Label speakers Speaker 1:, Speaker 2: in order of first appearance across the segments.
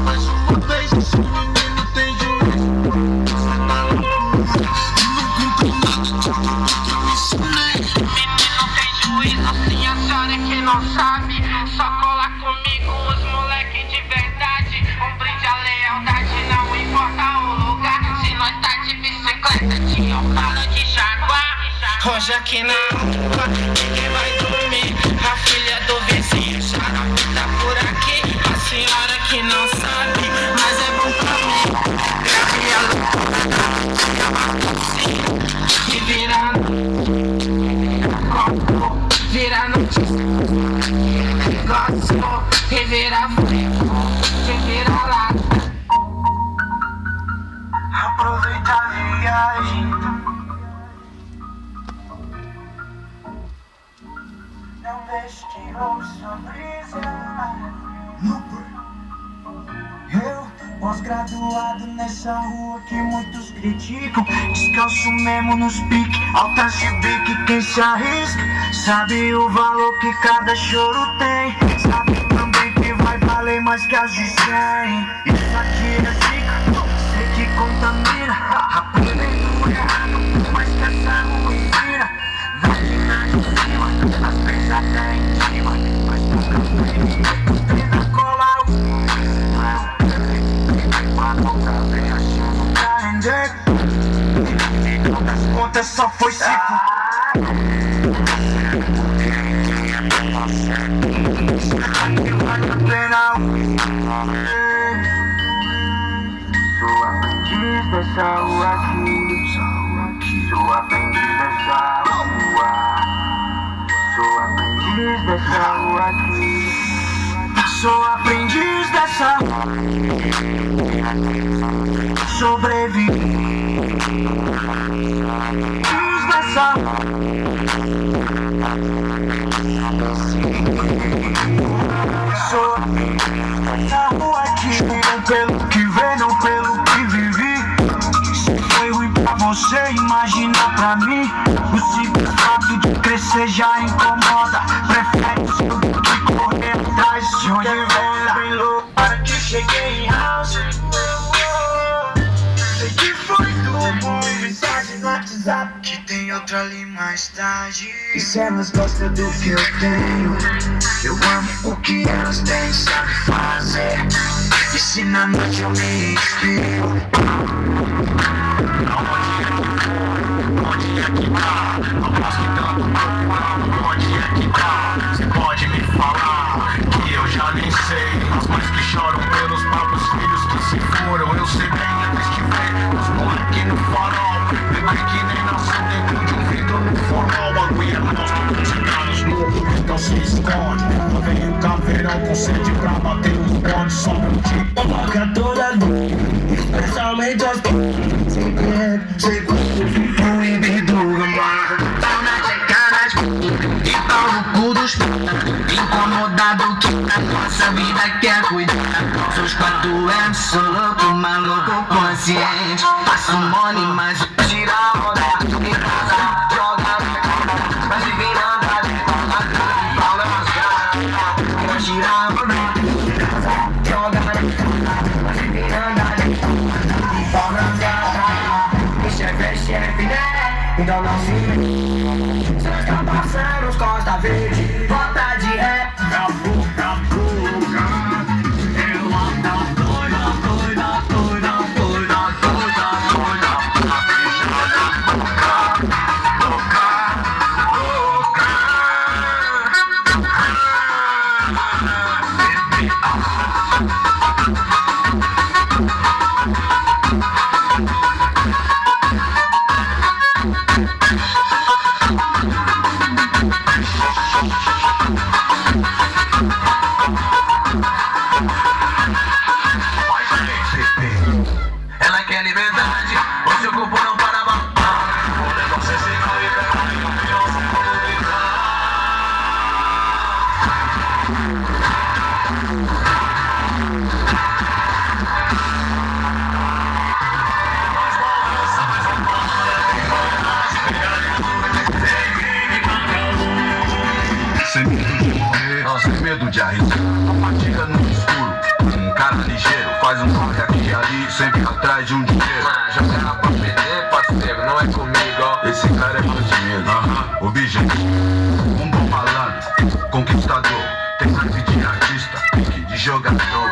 Speaker 1: Mais uma vez, esse menino tem juízo.
Speaker 2: Menino tem juízo, sim, a senhora é que não sabe. Só cola comigo os moleque de verdade. Um brinde à lealdade, não importa o lugar. Se nós tá de bicicleta, tinha um cara de jaguar. Hoje aqui na rua, ninguém vai dormir. A filha do vizinho, xarope tá por aqui. A senhora que não sabe, mas é bom pra mim. Grave a luz, e vira notícia, negócio, revira frevo, revira lata.
Speaker 3: Aproveita a viagem, não deixe que roube sua brisa. Eu, pós-graduado nessa rua que muitos criticam, descalço mesmo nos piques, altas de bique. Quem se arrisca sabe o valor que cada choro tem. Sabe também que vai valer mais que as de 100. Isso aqui é zica, sei que contamina. Aprendendo errado, mas que essa rua ensina. Máquina de cima, às vezes até em cima, mas nunca vem. Tenta colar os final das contas só foi ciclo. Vale a pena. Sou aprendiz dessa rua aqui. Sou aprendiz dessa rua. Sou aprendiz dessa rua aqui. Sou aprendiz dessa rua. Sobrevivi dessa sou essa rua aqui. Não pelo que vê, não pelo que vivi. Se foi ruim pra você, imagina pra mim. O simples fato de crescer já incomoda. Prefere o seu do que correr atrás de onde vem bem louco. Para que cheguei em house, sei que foi tudo mensagem no WhatsApp, que tem outra ali mais tarde. E se elas gostam do que eu tenho, eu amo o que elas têm, sabe fazer. E se na noite eu me inspiro,
Speaker 1: Onde é que tá? Não gosto tanto, onde é que tá? Você pode me falar que eu já nem sei. As mães que choram pelos próprios filhos que se foram. Eu sei bem, é triste ver os moleque no farol. Bebê que nem nasceu dentro de um vidro no formal. Bagulho é monstro, chegar nos morros, então se esconde. Lá vem o caveirão com sede pra bater os bondes. Sobra um tipo, coloca toda a luz, especialmente as sem querer, sem proibido, pau na checada, e pau no cu dos incomodado que a nossa vida quer cuidar. Seus 4 anos, sou louco, maluco, consciente. Passo money, mas tira a onda em casa, joga na cara, mas vem andar de pau na cara, pau nas caras, mas tira a onda em casa, joga na cara, mas vem andar de pau nas caras. O chefe, né? Então não se mete. Cê tá passando os Costa Verde, volta de ré. Na boca, ela tá doida, doida, doida, doida, doida, doida, pra beijar na boca, boca, boca. Ela quer liberdade, o seu corpo não para bater. O negócio é ser liberdade, e o pior são sem medo de morrer, sem medo de arriscar. Compartilha no escuro, um cara
Speaker 4: faz um corre aqui e ali, sempre atrás de um dinheiro.
Speaker 5: Já era pra perder, parceiro, não é comigo, ó.
Speaker 4: Esse cara é bandido, objeto. Um bom malandro, conquistador. Tem live de artista, pique de jogador.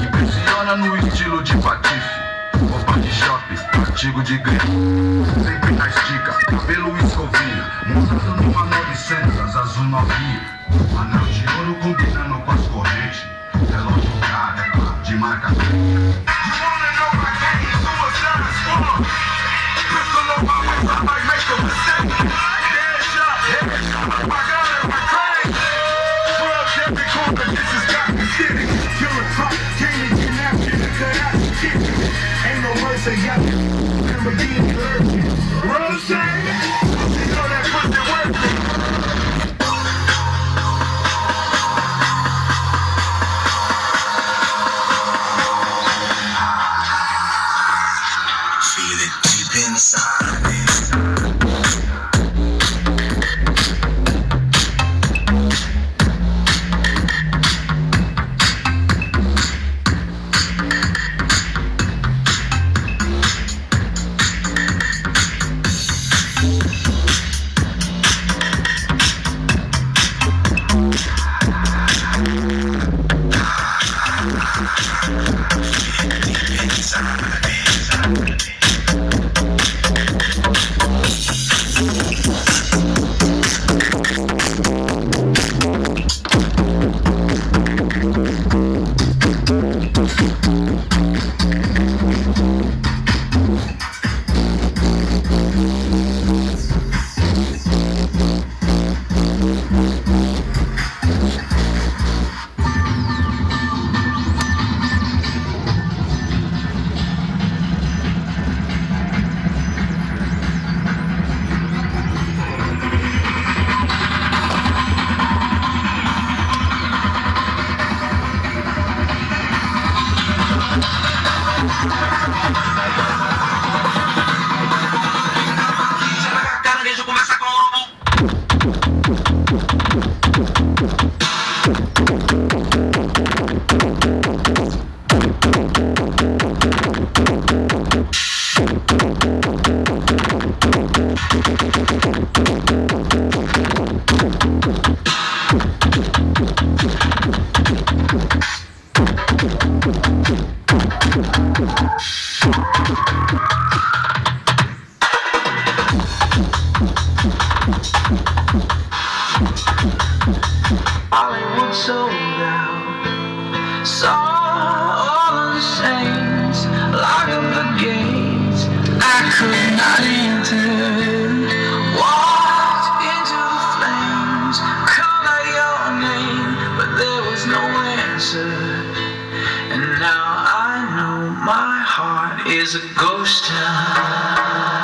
Speaker 4: Impressiona no estilo de patife. Roupa de shopping, artigo de grife. Sempre na estica, cabelo escovinha. Montado numa 900, azul novinha. Anel de ouro combinando com as correntes. Relógio caro, é claro, de marca grande.
Speaker 3: Ain't no mercy, y'all. Remember being virgin. Rose, you know that pussy worth it. Feel it deep inside me.
Speaker 2: Hollywood sold out. Saw all of the saints lock up the gates. I could not enter. Walked into the flames, called out your name, but there was no answer. And now I know my heart is a ghost town.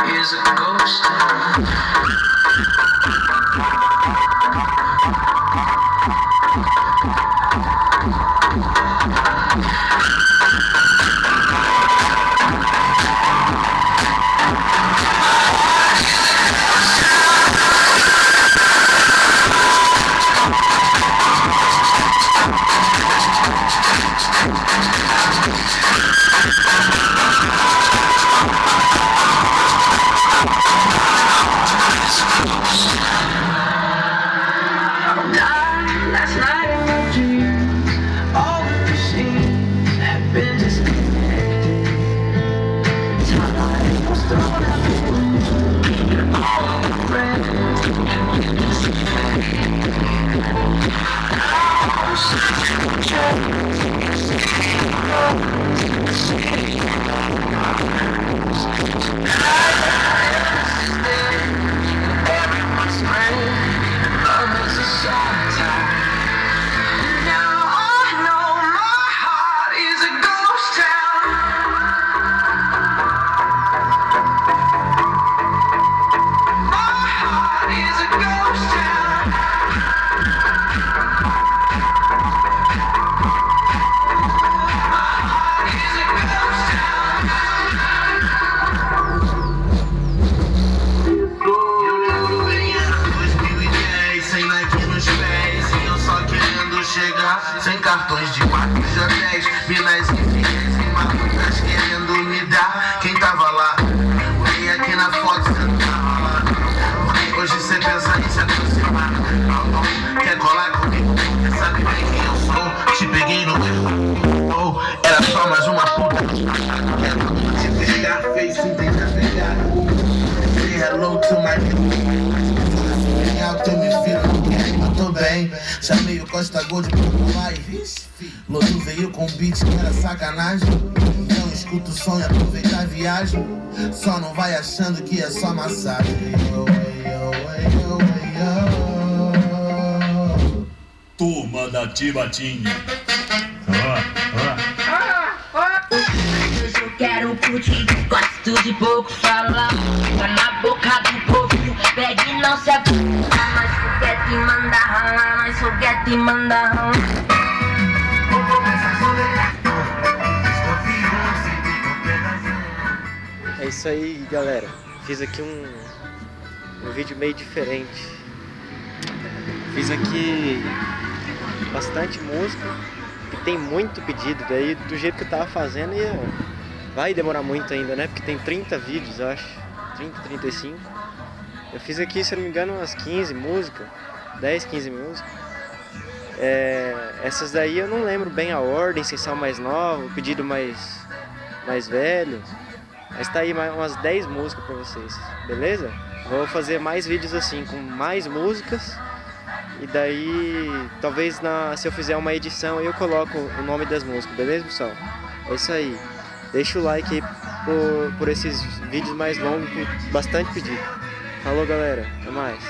Speaker 2: Is a ghost town.
Speaker 4: cartões de 4 de hotéis, minas infiéis e malucas querendo me dar. Quem tava lá? Olhei aqui na foto, cê não tava lá. Hoje cê pensa em se aproximar. Quer colar comigo? Sabe bem quem eu sou? Te peguei no erro. Era só mais uma puta. Tipo de Scarface, entende a pegada. Say hello to my bem alto, eu me filo, eu tô bem. Chamei o Costa Gold pro pular e vixe. Lodo veio com beat que era sacanagem. Então escuta o som e aproveita a viagem. Só não vai achando que é só massagem.
Speaker 6: Turma da Tibatinha.
Speaker 7: Hoje eu quero curtir, gosto de pouco falar. Tá na boca do povo, pega e não se abusa. Mas foguete manda ralar, mas foguete manda ralar.
Speaker 8: É isso aí, galera. Fiz aqui um vídeo meio diferente. Fiz aqui bastante música e tem muito pedido. Daí do jeito que eu tava fazendo vai demorar muito ainda, né? Porque tem 30 vídeos, eu acho. 30, 35. Eu fiz aqui, se eu não me engano, umas 15 músicas. 10, 15 músicas. Essas daí eu não lembro bem a ordem, se são mais novas, pedido mais velho. Mas tá aí umas 10 músicas pra vocês, beleza? Vou fazer mais vídeos assim, com mais músicas. E daí, talvez se eu fizer uma edição, eu coloco o nome das músicas, beleza, pessoal? É isso aí. Deixa o like aí por esses vídeos mais longos, com bastante pedido. Falou, galera. Até mais.